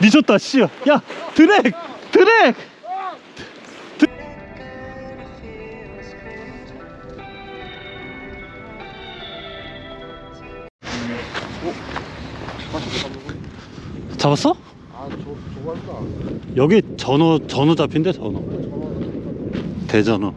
미쳤다 씨. 야 드랙. 잡았어? 아, 저거 할까? 여기 전어 잡힌대. 전어 대전어.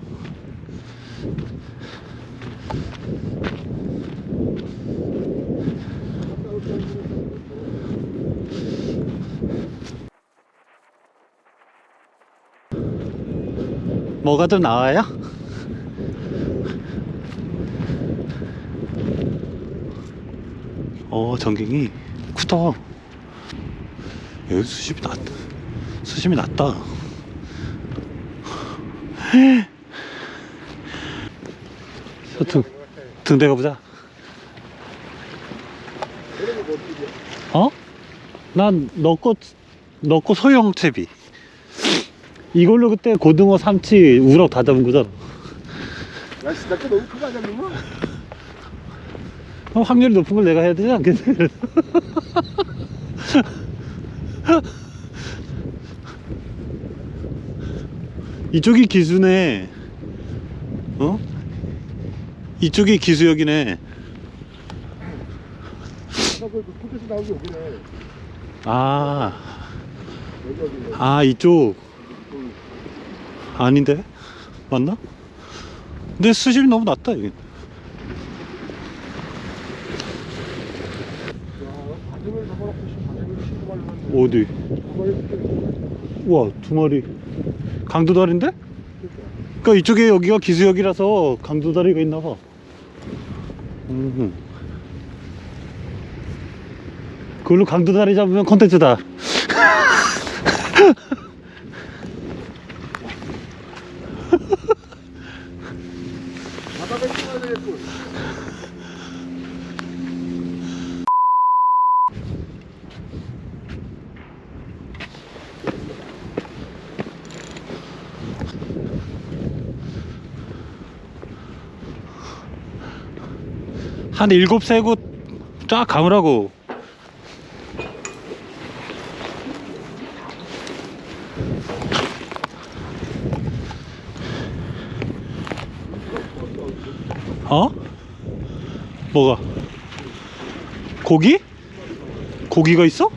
뭐가 좀 나와요? 전갱이 크다. 여기 수심이 낮다. 등 대가보자. 난 넣고 소형 채비. 이걸로 그때 고등어, 삼치, 우럭 다 잡은 거잖아. 야, 진짜 너무 크게 잡는 확률이 높은 걸 내가 해야 되지 않겠네. 이쪽이 기수네. 이쪽이 기수역이네. 콘텐츠 나오기 여기네. 이쪽 아닌데? 맞나? 근데 수심이 너무 낮다 여기. 어디? 우와, 2마리. 강도다리인데? 그러니까 이쪽에 여기가 기수역이라서 강도다리가 있나봐. 그걸로 강도다리 잡으면 컨텐츠다. 바닥에 찍어야 되겠군. 한 7-3곳 쫙 감으라고. 뭐가? 고기? 고기가 있어?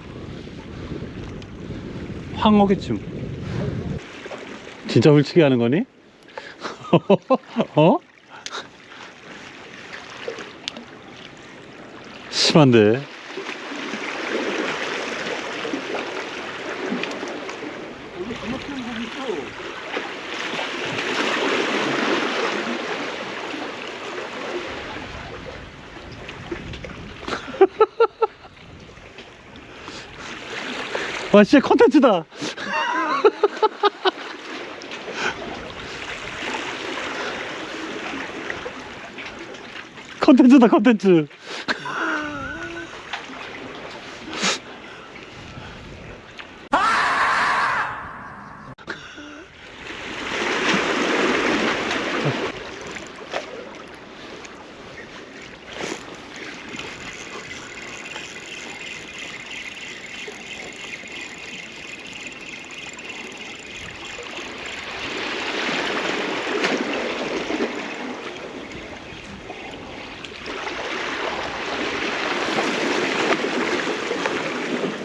황어겠지 뭐. 진짜 훌치게 하는 거니? 심한데. 와, 진짜 컨텐츠다. 컨텐츠.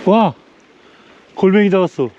와, 골뱅이 잡았어.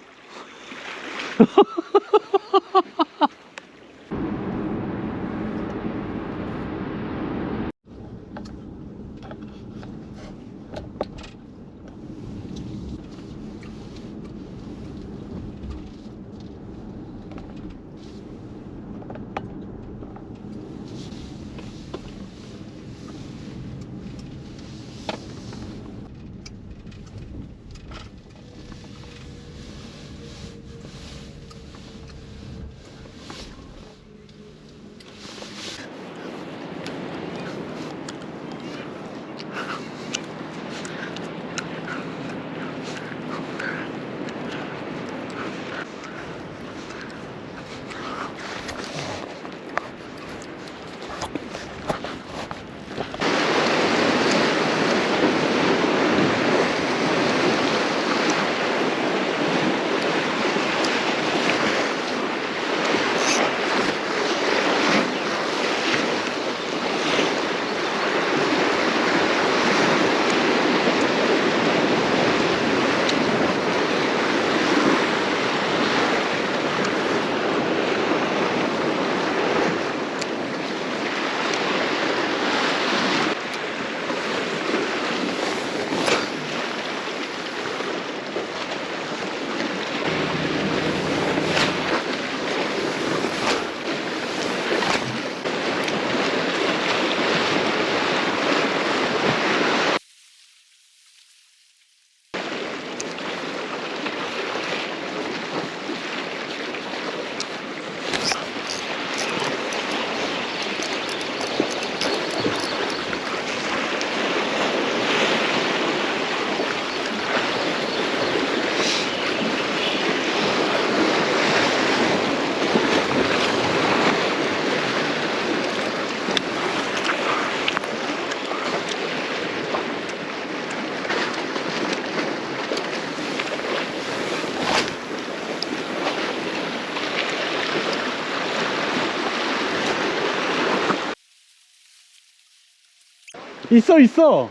있어.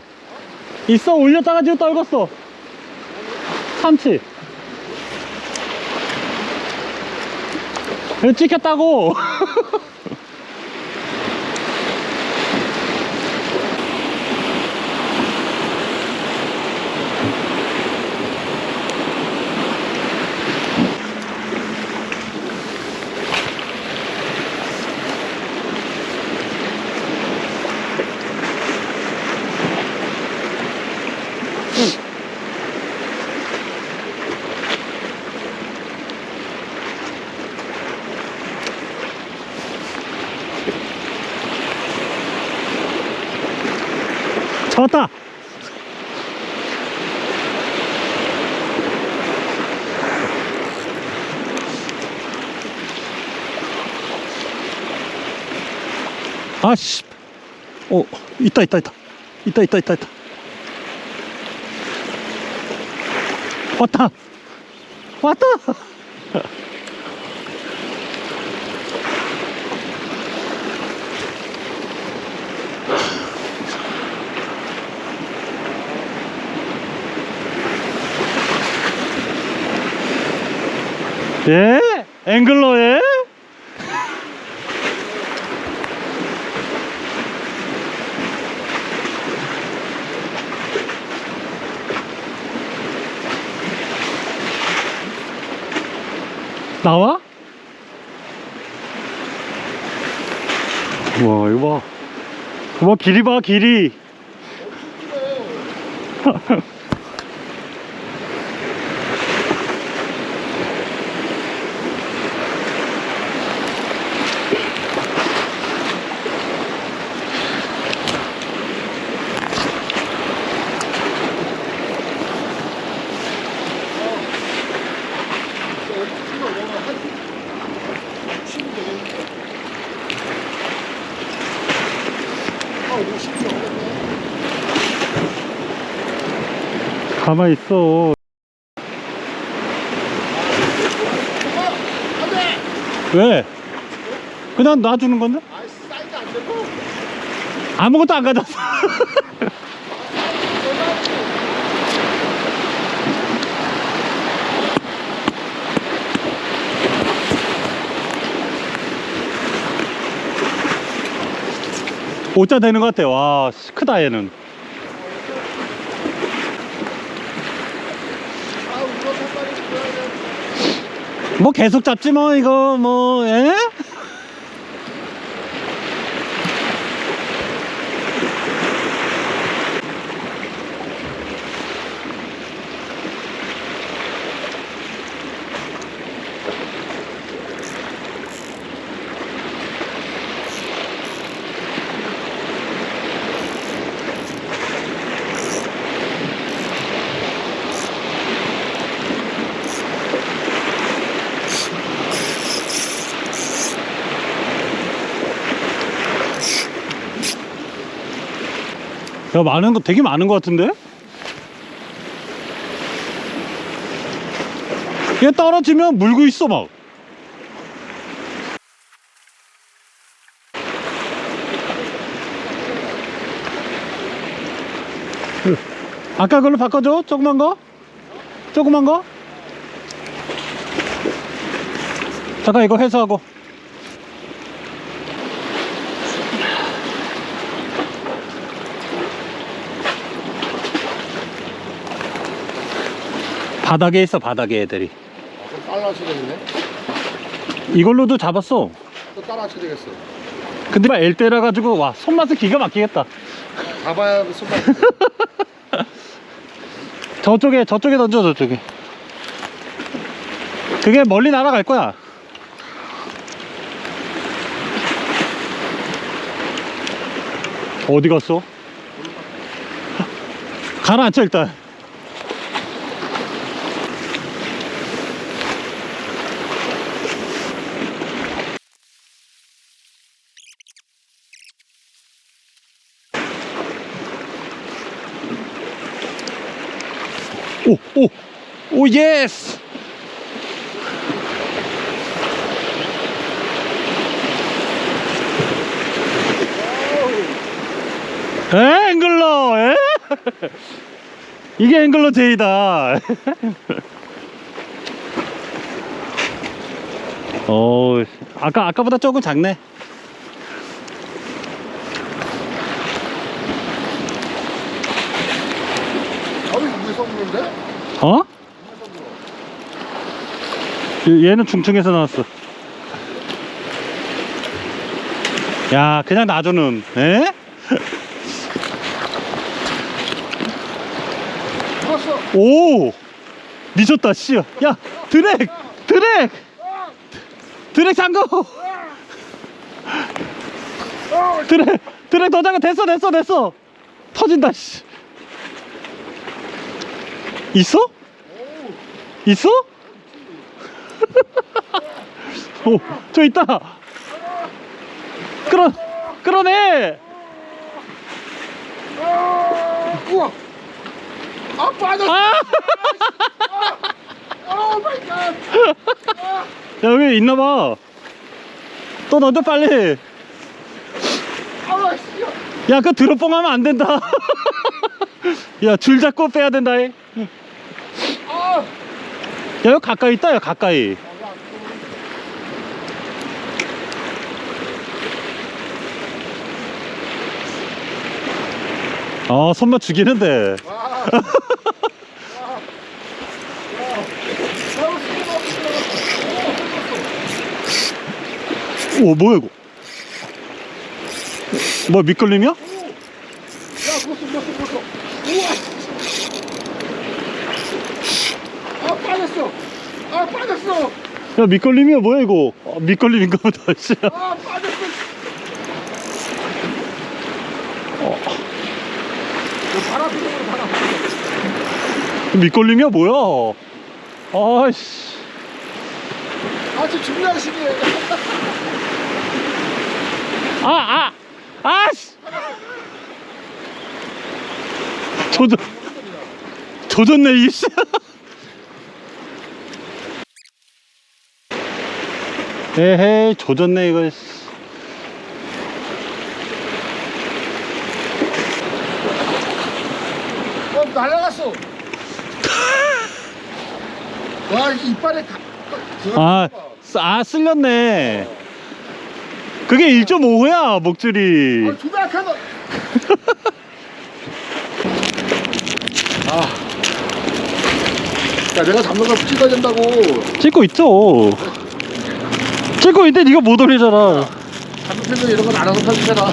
올렸다가 지금 떨궜어. 참치. 여기 찍혔다고. 잡았다. 아씨. 있다. 왔다. 예? 앵글러에? 나와? 와, 이거 봐. 길이 봐, 길이. 가만히 있어. 왜? 그냥 놔주는 건데? 사이즈 안 되고. 아무것도 안 가져왔어. 오자 되는 것 같아. 와, 크다 얘는. 뭐 계속 잡지 뭐 이거 뭐 예? 야, 많은 거 되게 많은 거 같은데? 얘 떨어지면 물고 있어 막. 아까 그걸로 바꿔줘. 조그만 거. 잠깐 이거 회수하고. 바닥에 있어. 바닥에 애들이. 좀 따라하셔야 되겠네. 이걸로도 잡았어. 또 따라하셔야 되겠어. 근데 막 엘대라 가지고 와, 손맛은 기가 막히겠다. 잡아야 손맛. 저쪽에 던져. 저쪽에. 그게 멀리 날아갈 거야. 어디 갔어? 가라앉혀 일단. 오, 예스! 앵글러. 에? 이게 앵글러 J다. 아까보다 조금 작네. 아유 무서 부는데? 어? 얘는 중층에서 나왔어. 야, 그냥 놔줘는. 에? 들었어. 오! 미쳤다, 씨. 야, 드랙! 잠궈! 드랙 더 잠궈. 됐어. 터진다, 씨. 있어? 있어? 오, 저 있다. 끌어내. 우와. 아 빠졌어. 아! 오 마이 갓. 야, 여기 있나봐. 또 넣어줘, 빨리. 아 씨. 야, 그거 드롭봉하면 안 된다. 야, 줄 잡고 빼야 된다. 야, 아. 여기 가까이 있다, 야, 가까이. 손맛 죽이는데. 와. 오, 뭐야, 이거? 뭐야, 밑걸림이야? 야, 먹었어. 우와. 아, 빠졌어. 야, 밑걸림이야, 뭐야, 이거? 밑걸림인가 보다, 씨. 아, 빠졌어. 바람 피는 바람. 밑걸림이야, 뭐야? 아이씨. 아, 지금 중요한 시기에. 아씨! 조졌네, 이씨. 에헤이, 조졌네, 이거. 날아갔어. 와, 이빨에 쓸렸네. 그게 1.5호야, 목줄이. 조작하다. 야, 내가 잡는 걸 찍어야 된다고. 찍고 있죠. 찍고 있는데 네가 못 올리잖아. 잘못해서 이런 건 알아서 편집해라.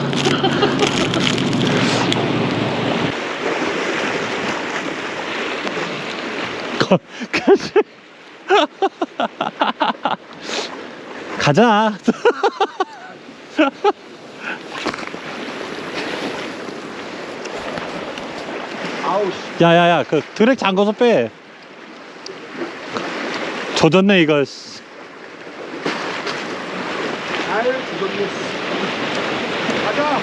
가자. 아우 씨. 야야야, 그 드랙 잠궈서 빼. 조졌네, 이거. 잘 죽었네. 가자.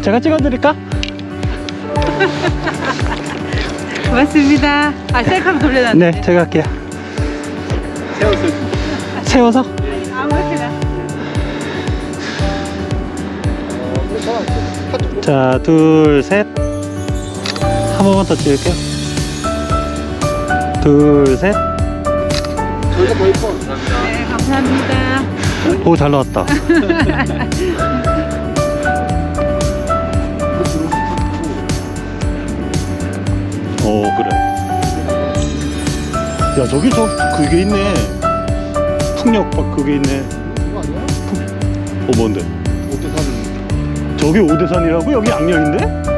제가 찍어드릴까? 고맙습니다. 셀카로 돌려놨네. 네, 제가 할게요. 세워서? 아무렇게나. 자, 둘, 셋. 한 번만 더 찍을게요. 둘, 셋. 저희가 더 예뻐. 네, 감사합니다. 오, 잘 나왔다. 그래. 야, 저기 그게 있네. 풍력박 그게 있네. 그거 아니야? 뭔데? 롯데산. 저기 오대산이라고? 여기 양양인데?